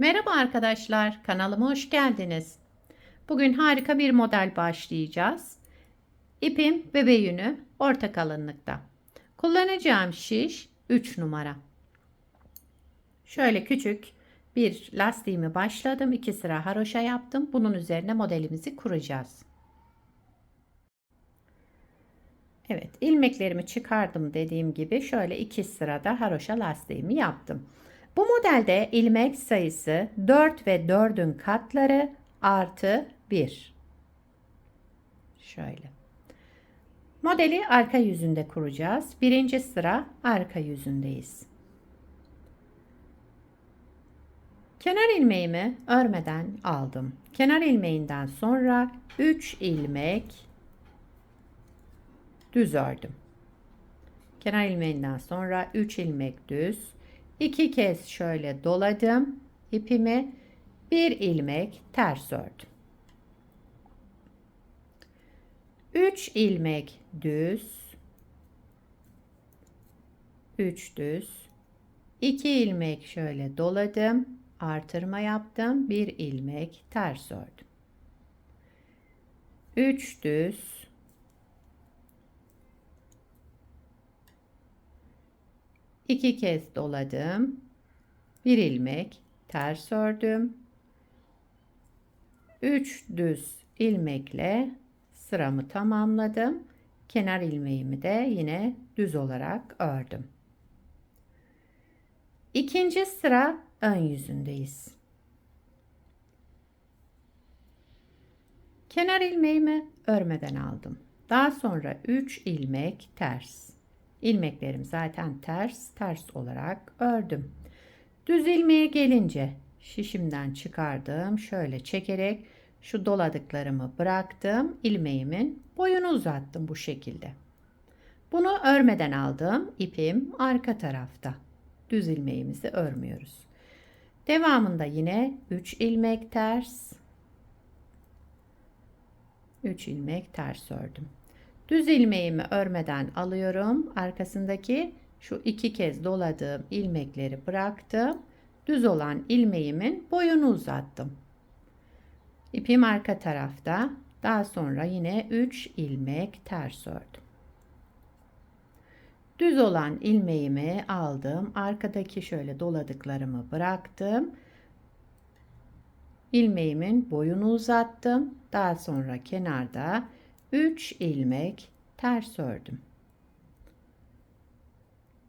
Merhaba arkadaşlar, kanalıma hoş geldiniz. Bugün harika bir model başlayacağız. İpim bebe yünü orta kalınlıkta. Kullanacağım şiş 3 numara. Şöyle küçük bir lastiğimi başladım. 2 sıra haroşa yaptım. Bunun üzerine modelimizi kuracağız. Evet, ilmeklerimi çıkardım dediğim gibi şöyle 2 sırada haroşa lastiğimi yaptım. Bu modelde ilmek sayısı 4 ve 4'ün katları artı 1. Şöyle. Modeli arka yüzünde kuracağız. Birinci sıra arka yüzündeyiz. Kenar ilmeğimi örmeden aldım. Kenar ilmeğinden sonra 3 ilmek düz ördüm. Kenar ilmeğinden sonra 3 ilmek düz. 2 kez şöyle doladım ipimi. 1 ilmek ters ördüm. 3 ilmek düz. 3 düz. 2 ilmek şöyle doladım. Artırma yaptım. 1 ilmek ters ördüm. 3 düz. 2 kez doladım. 1 ilmek ters ördüm. 3 düz ilmekle sıramı tamamladım. Kenar ilmeğimi de yine düz olarak ördüm. İkinci sıra ön yüzündeyiz. Kenar ilmeğimi örmeden aldım. Daha sonra 3 ilmek ters. İlmeklerim zaten ters olarak ördüm. Düz ilmeğe gelince şişimden çıkardım. Şöyle çekerek şu doladıklarımı bıraktım. İlmeğimin boyunu uzattım bu şekilde. Bunu örmeden aldım. İpim arka tarafta. Düz ilmeğimizi örmüyoruz. Devamında yine 3 ilmek ters. 3 ilmek ters ördüm. Düz ilmeğimi örmeden alıyorum. Arkasındaki şu 2 kez doladığım ilmekleri bıraktım. Düz olan ilmeğimin boyunu uzattım. İpim arka tarafta. Daha sonra yine 3 ilmek ters ördüm. Düz olan ilmeğimi aldım. Arkadaki şöyle doladıklarımı bıraktım. İlmeğimin boyunu uzattım. Daha sonra kenarda 3 ilmek ters ördüm.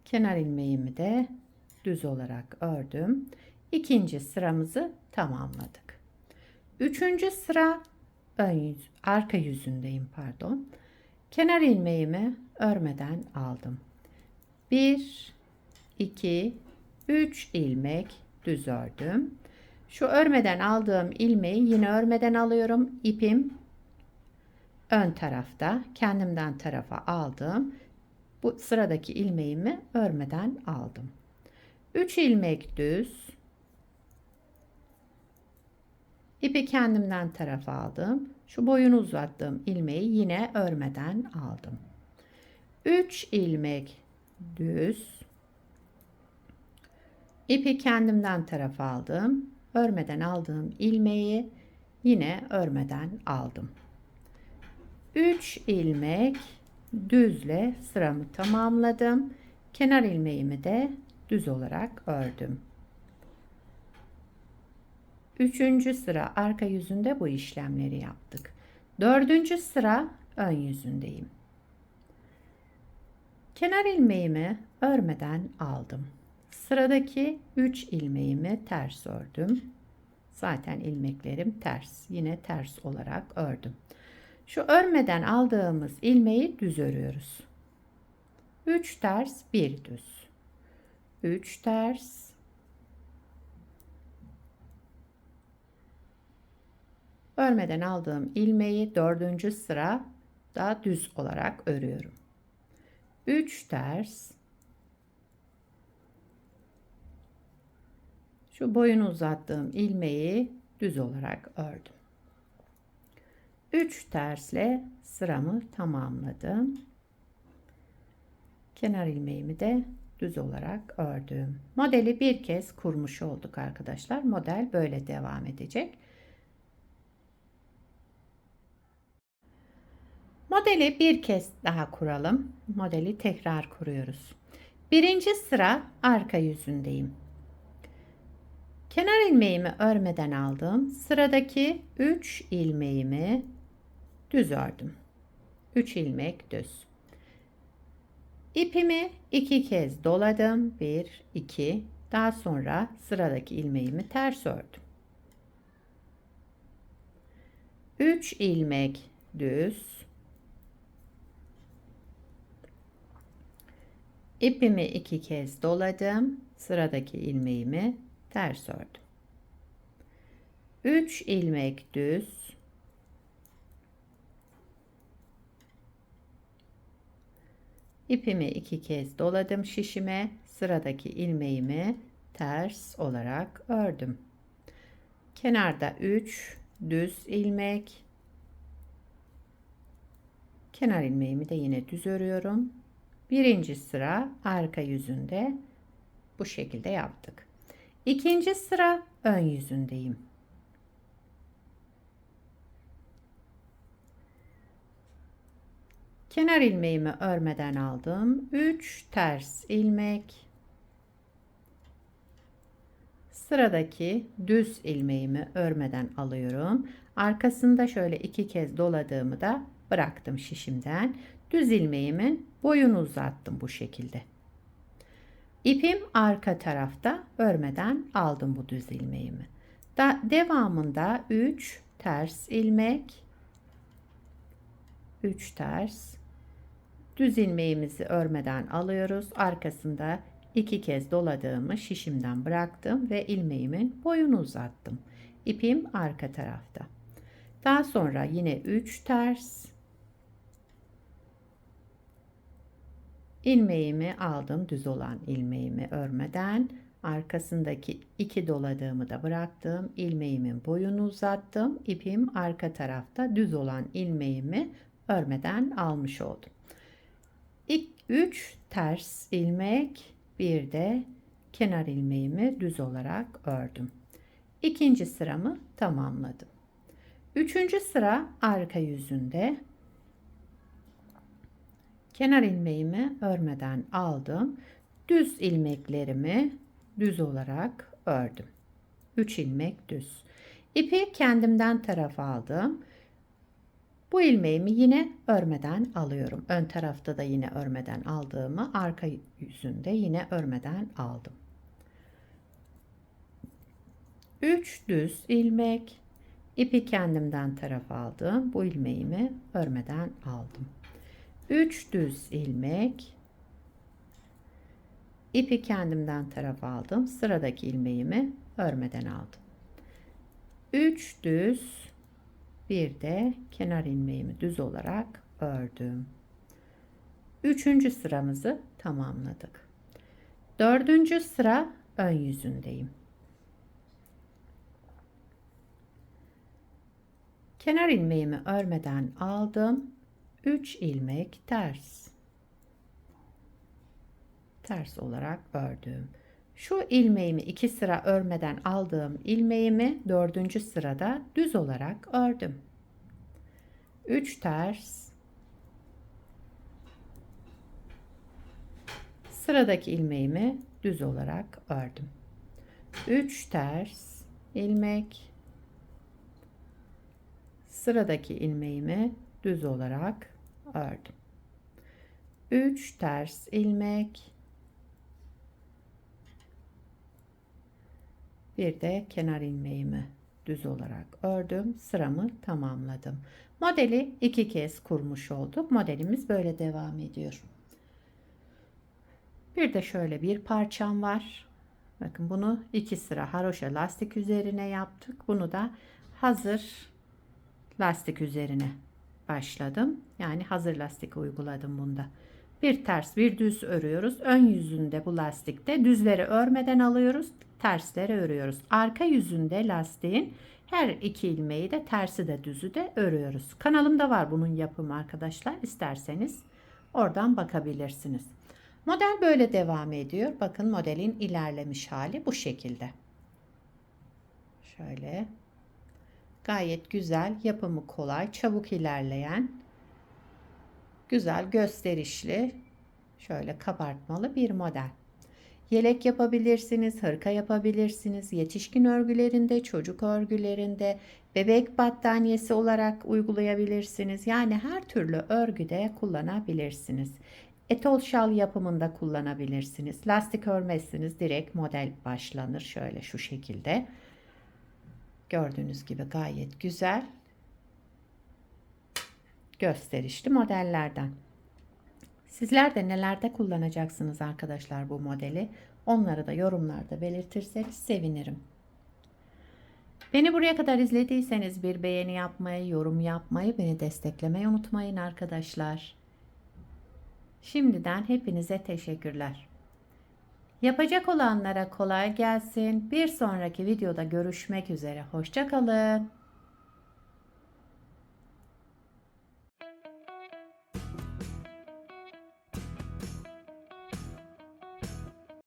Kenar ilmeğimi de düz olarak ördüm. İkinci sıramızı tamamladık. Üçüncü sıra arka yüzündeyim pardon. Kenar ilmeğimi örmeden aldım. 1 2 3 ilmek düz ördüm. Şu örmeden aldığım ilmeği yine örmeden alıyorum. İpim ön tarafta, kendimden tarafa aldım. Bu sıradaki ilmeğimi örmeden aldım. 3 ilmek düz. İpi kendimden tarafa aldım. Şu boyunu uzattığım ilmeği yine örmeden aldım. 3 ilmek düz. İpi kendimden tarafa aldım. Örmeden aldığım ilmeği yine örmeden aldım. 3 ilmek düzle sıramı tamamladım. Kenar ilmeğimi de düz olarak ördüm. Üçüncü sıra arka yüzünde bu işlemleri yaptık. Dördüncü sıra ön yüzündeyim. Kenar ilmeğimi örmeden aldım. Sıradaki 3 ilmeğimi ters ördüm. Zaten ilmeklerim ters. Yine ters olarak ördüm. Şu örmeden aldığımız ilmeği düz örüyoruz. 3 ters, 1 düz. 3 ters. Örmeden aldığım ilmeği 4. sırada düz olarak örüyorum. 3 ters. Şu boyunu uzattığım ilmeği düz olarak ördüm. 3 tersle sıramı tamamladım. Kenar ilmeğimi de düz olarak ördüm. Modeli bir kez kurmuş olduk arkadaşlar. Model böyle devam edecek. Modeli bir kez daha kuralım. Modeli tekrar kuruyoruz. Birinci sıra arka yüzündeyim. Kenar ilmeğimi örmeden aldım. Sıradaki 3 ilmeğimi düz ördüm. 3 ilmek düz. İpimi 2 kez doladım. 1, 2. Daha sonra sıradaki ilmeğimi ters ördüm. 3 ilmek düz. İpimi 2 kez doladım. Sıradaki ilmeğimi ters ördüm. 3 ilmek düz. İpimi 2 kez doladım şişime. Sıradaki ilmeğimi ters olarak ördüm. Kenarda 3 düz ilmek. Kenar ilmeğimi de yine düz örüyorum. Birinci sıra arka yüzünde bu şekilde yaptık. İkinci sıra ön yüzündeyim. Kenar ilmeğimi örmeden aldım. 3 ters ilmek. Sıradaki düz ilmeğimi örmeden alıyorum. Arkasında şöyle 2 kez doladığımı da bıraktım şişimden. Düz ilmeğimin boyunu uzattım bu şekilde. İpim arka tarafta, örmeden aldım bu düz ilmeğimi. Devamında 3 ters ilmek, 3 ters, düz ilmeğimizi örmeden alıyoruz. Arkasında 2 kez doladığımı şişimden bıraktım ve ilmeğimin boyunu uzattım. İpim arka tarafta. Daha sonra yine 3 ters, ilmeğimi aldım, düz olan ilmeğimi örmeden. Arkasındaki 2 doladığımı da bıraktım. İlmeğimin boyunu uzattım. İpim arka tarafta, düz olan ilmeğimi örmeden almış oldum. 3 ters ilmek, bir de kenar ilmeğimi düz olarak ördüm. İkinci sıramı tamamladım. Üçüncü sıra arka yüzünde. Kenar ilmeğimi örmeden aldım. Düz ilmeklerimi düz olarak ördüm. 3 ilmek düz. İpi kendimden tarafa aldım. Bu ilmeğimi yine örmeden alıyorum. Ön tarafta da yine örmeden aldığımı, arka yüzünde yine örmeden aldım. 3 düz ilmek. İpi kendimden tarafa aldım. Bu ilmeğimi örmeden aldım. 3 düz ilmek. İpi kendimden tarafa aldım. Sıradaki ilmeğimi örmeden aldım. 3 düz, bir de kenar ilmeğimi düz olarak ördüm. Üçüncü sıramızı tamamladık. Dördüncü sıra ön yüzündeyim. Kenar ilmeğimi örmeden aldım. 3 ilmek ters. Ters olarak ördüm. Şu ilmeğimi 2 sıra örmeden aldığım ilmeğimi 4. sırada düz olarak ördüm. 3 ters. Sıradaki ilmeğimi düz olarak ördüm. 3 ters ilmek. Sıradaki ilmeğimi düz olarak ördüm. 3 ters ilmek. Bir de kenar ilmeğimi düz olarak ördüm. Sıramı tamamladım. Modeli 2 kez kurmuş olduk. Modelimiz böyle devam ediyor. Bir de şöyle bir parçam var. Bakın bunu 2 sıra haroşa lastik üzerine yaptık. Bunu da hazır lastik üzerine başladım. Yani hazır lastik uyguladım bunda. Bir ters bir düz örüyoruz. Ön yüzünde bu lastikte düzleri örmeden alıyoruz. Tersleri örüyoruz. Arka yüzünde lastiğin her iki ilmeği de tersi de düzü de örüyoruz. Kanalımda var bunun yapımı arkadaşlar. İsterseniz oradan bakabilirsiniz. Model böyle devam ediyor. Bakın modelin ilerlemiş hali bu şekilde. Şöyle gayet güzel, yapımı kolay, çabuk ilerleyen, güzel, gösterişli, şöyle kabartmalı bir model. Yelek yapabilirsiniz, hırka yapabilirsiniz. Yetişkin örgülerinde, çocuk örgülerinde, bebek battaniyesi olarak uygulayabilirsiniz. Yani her türlü örgüde kullanabilirsiniz. Etol şal yapımında kullanabilirsiniz. Lastik örmezsiniz, direkt model başlanır. Şöyle şu şekilde. Gördüğünüz gibi gayet güzel, gösterişli modellerden. Sizler de nelerde kullanacaksınız arkadaşlar bu modeli? Onları da yorumlarda belirtirseniz sevinirim. Beni buraya kadar izlediyseniz bir beğeni yapmayı, yorum yapmayı, beni desteklemeyi unutmayın arkadaşlar. Şimdiden hepinize teşekkürler. Yapacak olanlara kolay gelsin. Bir sonraki videoda görüşmek üzere. Hoşça kalın.